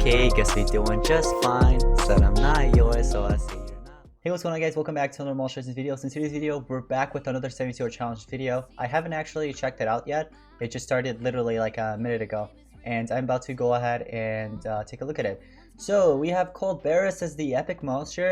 okay, guess we doing just fine. Said I'm not yours, so I say you're not. Hey, what's going on, guys? Welcome back to another monsterlegends video. In today's video, we're back with another 72-hour challenge video. I haven't actually checked it out yet. It just started literally like a minute ago, and I'm about to go ahead and take a look at it. So we have called Barris as the epic monster.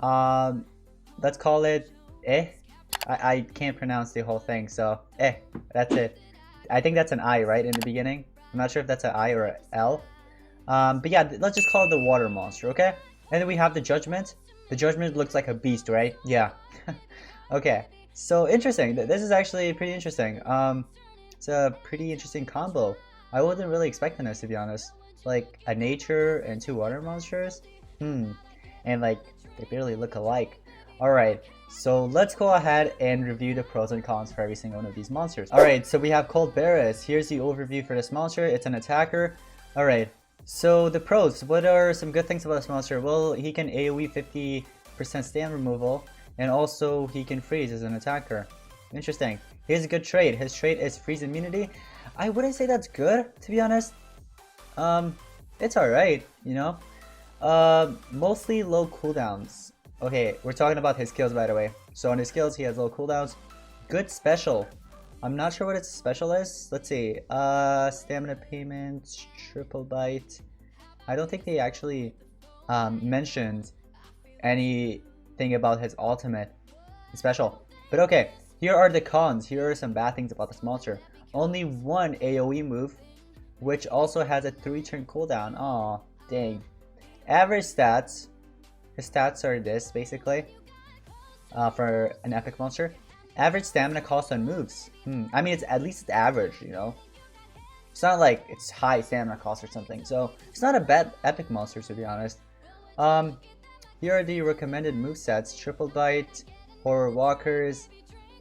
Let's call it I can't pronounce the whole thing, so that's it. I think that's an I, right, in the beginning. I'm not sure if that's an I or an L. But yeah, let's just call it the water monster, okay? And then we have the judgment. The judgment looks like a beast, right? Yeah. Okay, so interesting. This is actually pretty interesting. It's a pretty interesting combo. I wasn't really expecting this, to be honest. Like a nature and two water monsters. And like they barely look alike. Alright, so let's go ahead and review the pros and cons for every single one of these monsters. Alright, so we have Cold Barris. Here's the overview for this monster. It's an attacker. Alright, so the pros. What are some good things about this monster? Well, he can AoE 50% stand removal, and also he can freeze as an attacker. Interesting. Here's a good trait. His trait is freeze immunity. I wouldn't say that's good, to be honest. It's alright, you know. Mostly low cooldowns. Okay, we're talking about his skills, by the way. So on his skills, he has low cooldowns. Good special. I'm not sure what its special is. Let's see. Stamina payment, triple bite. I don't think they actually mentioned anything about his ultimate special. But okay, here are the cons. Here are some bad things about this monster. Only one AoE move, which also has a 3-turn cooldown. Aw, dang. Average stats. His stats are this, basically, for an epic monster. Average stamina cost on moves. I mean, at least it's average, you know? It's not like it's high stamina cost or something. So, it's not a bad epic monster, to be honest. Here are the recommended movesets. Triple Bite, Horror Walkers,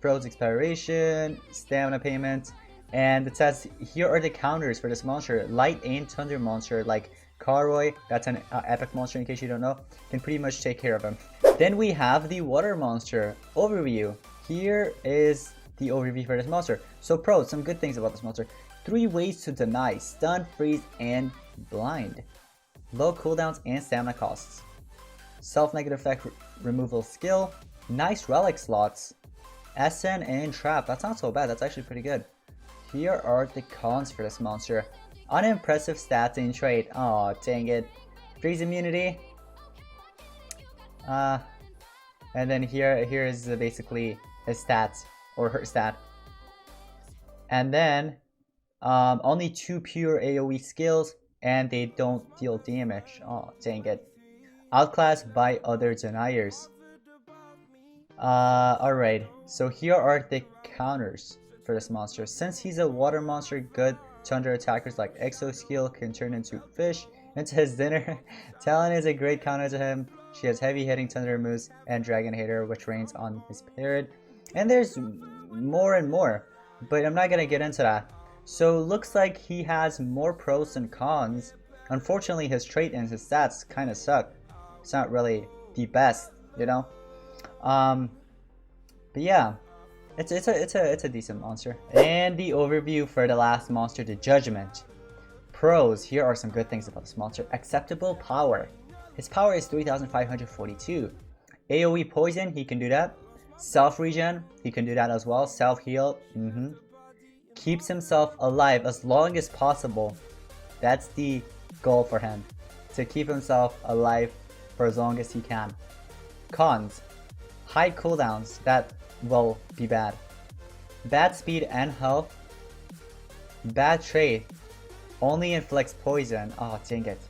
Froze Expiration, Stamina Payment. And it says, here are the counters for this monster. Light and Thunder monster, like Karoy, that's an epic monster in case you don't know, can pretty much take care of him. Then we have the water monster overview. Here is the overview for this monster. So pros, some good things about this monster. 3 ways to deny: stun, freeze, and blind. Low cooldowns and stamina costs. Self-negative effect removal skill. Nice relic slots. SN and trap. That's not so bad, that's actually pretty good. Here are the cons for this monster. Unimpressive stats and trait. Oh, dang it. Freeze immunity. And then here is basically his stats, or her stat. And then only 2 pure AoE skills, and they don't deal damage. Oh, dang it. Outclassed by other deniers. Alright, so here are the counters for this monster. Since he's a water monster, good thunder attackers like Exo skill can turn into fish into his dinner. Talon is a great counter to him. She has heavy hitting thunder moves and dragon hater, which rains on his parrot. And there's more and more, but I'm not gonna get into that. So looks like he has more pros than cons. Unfortunately, his trait and his stats kind of suck. It's not really the best, you know. But yeah. It's a decent monster. And the overview for the last monster, the Judgment. Pros, here are some good things about this monster. Acceptable power. His power is 3542. AoE poison, he can do that. Self regen, he can do that as well. Self heal, Keeps himself alive as long as possible. That's the goal for him. To keep himself alive for as long as he can. Cons. High cooldowns, that will be bad. Bad speed and health. Bad trait. Only inflicts poison. Oh, dang it.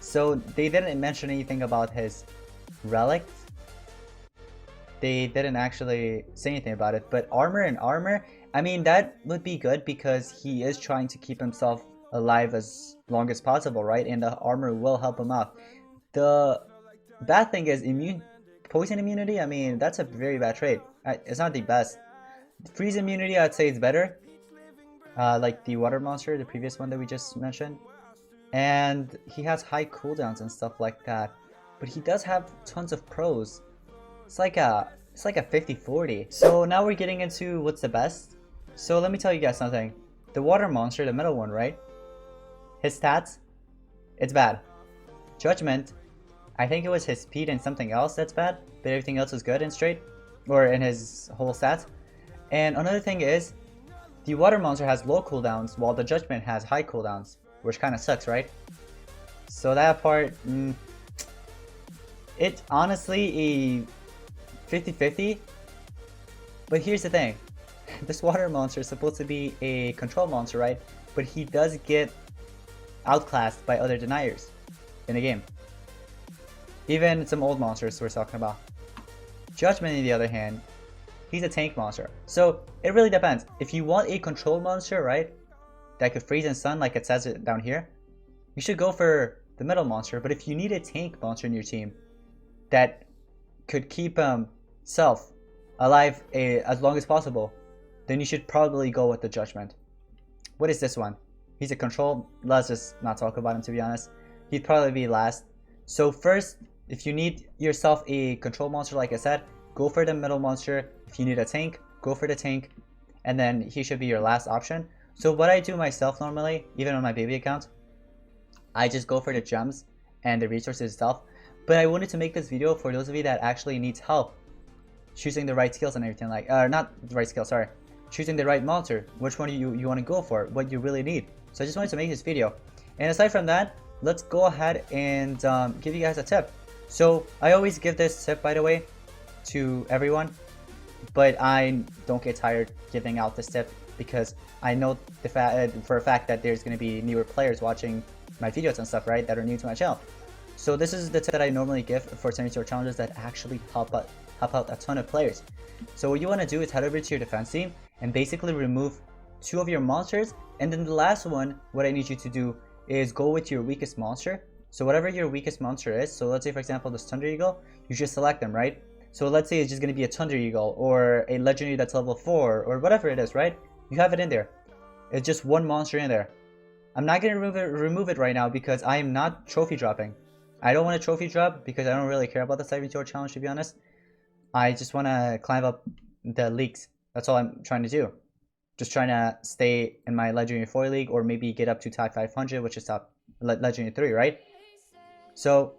So they didn't mention anything about his relics. They didn't actually say anything about it. But armor, I mean, that would be good because he is trying to keep himself alive as long as possible, right? And the armor will help him out. The bad thing is poison immunity. I mean, that's a very bad trait. It's not the best. Freeze immunity, I'd say it's better. Like the water monster, the previous one that we just mentioned. And he has high cooldowns and stuff like that. But he does have tons of pros. It's like a 50-40. So now we're getting into what's the best. So let me tell you guys something. The water monster, the middle one, right? His stats it's bad. Judgment, I think it was his speed and something else that's bad, but everything else is good and straight, or in his whole stats. And another thing is, the water monster has low cooldowns while the Judgment has high cooldowns, which kind of sucks, right? So that part, it's honestly a 50-50. But here's the thing, this water monster is supposed to be a control monster, right? But he does get outclassed by other deniers in the game. Even some old monsters we're talking about. Judgment, on the other hand, he's a tank monster. So it really depends. If you want a control monster, right, that could freeze and stun like it says it down here, you should go for the middle monster. But if you need a tank monster in your team that could keep self alive as long as possible, then you should probably go with the Judgment. What is this one? He's a control. Let's just not talk about him, to be honest. He'd probably be last. So first, if you need yourself a control monster, like I said, go for the middle monster. If you need a tank, go for the tank, and then he should be your last option. So what I do myself normally, even on my baby account, I just go for the gems and the resources itself. But I wanted to make this video for those of you that actually needs help choosing the right skills and everything, like not the right skills, sorry, choosing the right monster, which one you want to go for, what you really need. So I just wanted to make this video. And aside from that, let's go ahead and give you guys a tip. So I always give this tip, by the way, to everyone, but I don't get tired giving out this tip because I know for a fact that there's going to be newer players watching my videos and stuff, right, that are new to my channel. So this is the tip that I normally give for 74 challenges that actually help out a ton of players. So what you want to do is head over to your defense team and basically remove 2 of your monsters, and then the last one, what I need you to do is go with your weakest monster. So whatever your weakest monster is, so let's say for example this Thunder Eagle, you just select them, right? So let's say it's just going to be a Thunder Eagle or a legendary that's level 4 or whatever it is, right? You have it in there. It's just one monster in there. I'm not going to remove it right now because I am not trophy dropping. I don't want to trophy drop because I don't really care about the 72-hour challenge, to be honest. I just want to climb up the leagues. That's all I'm trying to do. Just trying to stay in my Legendary 4 league or maybe get up to top 500, which is top Legendary 3, right? So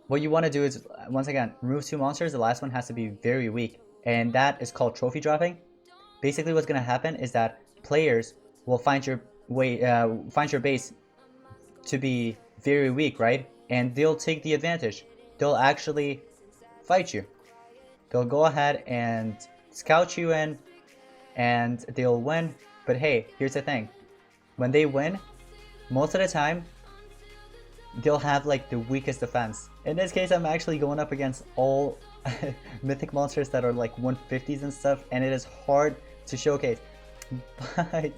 what you want to do is, once again, remove 2 monsters. The last one has to be very weak, and that is called trophy dropping. Basically what's going to happen is that players will find your base to be very weak, right? And they'll take the advantage. They'll actually fight you. They'll go ahead and scout you in and they'll win. But hey, here's the thing, when they win, most of the time they'll have like the weakest defense. In this case, I'm actually going up against all mythic monsters that are like 150s and stuff, and it is hard to showcase. But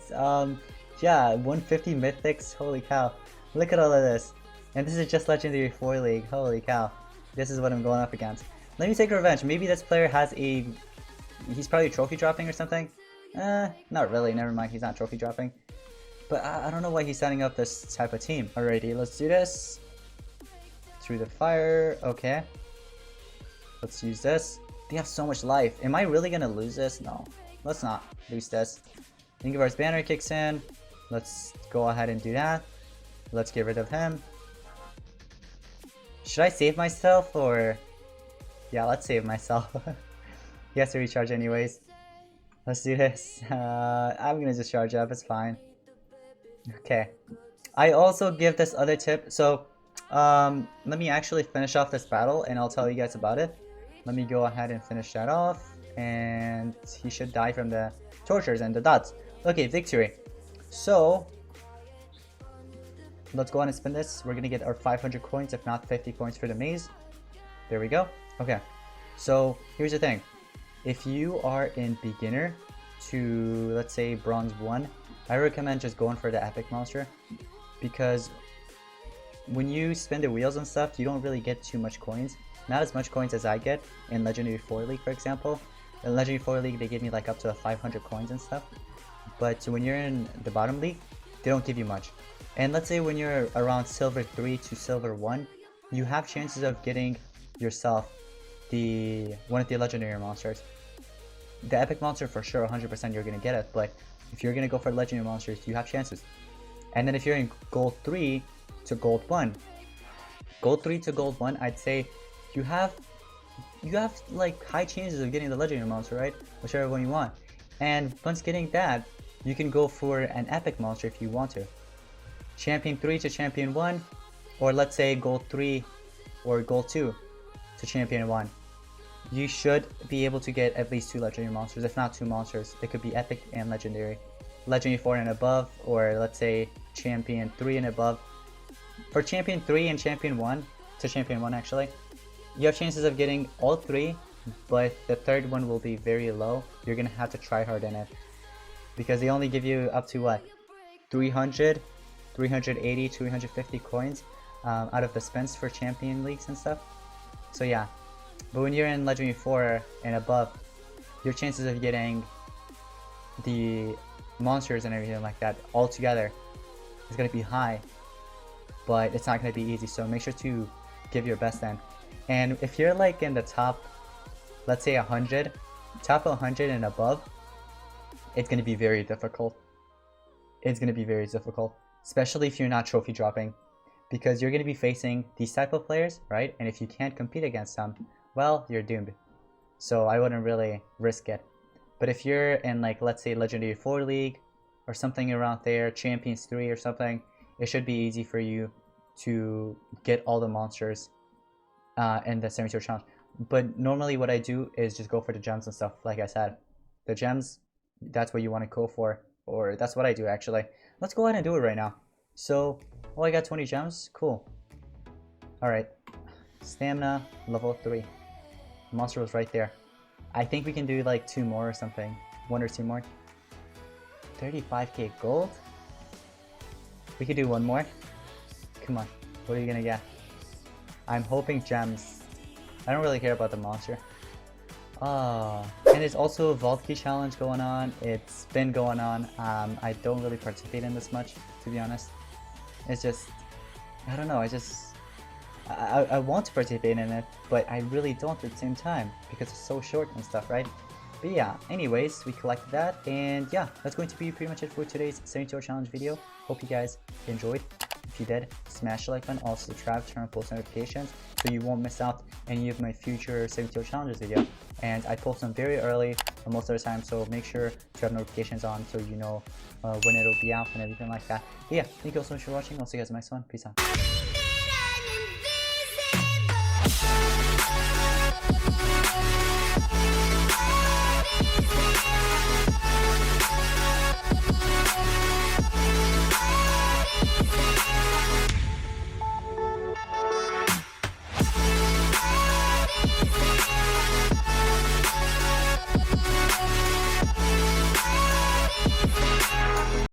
yeah, 150 mythics, holy cow, look at all of this. And this is just Legendary 4 league, holy cow, this is what I'm going up against. Let me take revenge. Maybe this player has he's probably trophy dropping or something. Not really, never mind, he's not trophy dropping. But I don't know why he's setting up this type of team. Alrighty, let's do this. Through the fire, okay. Let's use this. They have so much life. Am I really gonna lose this? No, let's not lose this. Ingevar's banner kicks in. Let's go ahead and do that. Let's get rid of him. Should I save myself or... Yeah, let's save myself. He has to recharge anyways. Let's do this. I'm gonna just charge up, it's fine. Okay. I also give this other tip. So, let me actually finish off this battle and I'll tell you guys about it. Let me go ahead and finish that off. And he should die from the tortures and the dots. Okay, victory. So, let's go on and spin this. We're gonna get our 500 coins, if not 50 coins for the maze. There we go. Okay, so here's the thing. If you are in beginner to, let's say, bronze 1, I recommend just going for the epic monster, because when you spin the wheels and stuff, you don't really get too much coins. Not as much coins as I get in Legendary 4 League, for example. In Legendary 4 League, they give me like up to 500 coins and stuff. But when you're in the bottom league, they don't give you much. And let's say when you're around Silver 3 to Silver 1, you have chances of getting yourself one of the legendary monsters. The epic monster for sure, 100% you're gonna get it, but if you're gonna go for legendary monsters, you have chances. And then if you're in gold 3, to gold 1. Gold 3 to gold 1, I'd say you have like high chances of getting the legendary monster, right? Whichever one you want. And once getting that, you can go for an epic monster if you want to. Champion 3 to champion 1, or let's say gold 3 or gold 2 to champion 1. You should be able to get at least 2 legendary monsters, if not 2 monsters. It could be epic and legendary. Legendary 4 and above, or let's say champion 3 and above. For champion 3 and champion 1 to champion 1 actually, you have chances of getting all 3, but the third one will be very low. You're gonna have to try hard in it, because they only give you up to what, 300, 380, 250 coins out of the spends for champion leagues and stuff. So yeah, but when you're in legendary 4 and above, your chances of getting the monsters and everything like that all together is gonna be high, but it's not gonna be easy. So make sure to give your best then. And if you're like in the top, let's say 100, top 100 and above, it's going to be very difficult. It's going to be very difficult, especially if you're not trophy dropping, because you're going to be facing these type of players, right? And if you can't compete against them, well, you're doomed. So I wouldn't really risk it. But if you're in like, let's say Legendary 4 League or something around there, Champions 3 or something, it should be easy for you to get all the monsters in the 72 challenge. But normally what I do is just go for the gems and stuff. Like I said, the gems, that's what you want to go for, or that's what I do actually. Let's go ahead and do it right now. So, oh, I got 20 gems, cool. Alright, stamina level 3. The monster was right there. I think we can do like 2 more or something, 1 or 2 more. 35k gold. We could do 1 more. Come on, what are you gonna get? I'm hoping gems. I don't really care about the monster. And there's also a vault key challenge going on. It's been going on. I don't really participate in this much, to be honest. It's just, I don't know. I want to participate in it, but I really don't at the same time because it's so short and stuff, right? But yeah, anyways, we collected that, and yeah, that's going to be pretty much it for today's 72-hour challenge video. Hope you guys enjoyed. If you did, smash the like button, also subscribe, turn on post notifications so you won't miss out any of my future 72-hour challenges video. And I post them very early most of the time, so make sure to have notifications on so you know when it'll be out and everything like that. But yeah, thank you all so much for watching. I'll see you guys in the next one. Peace out.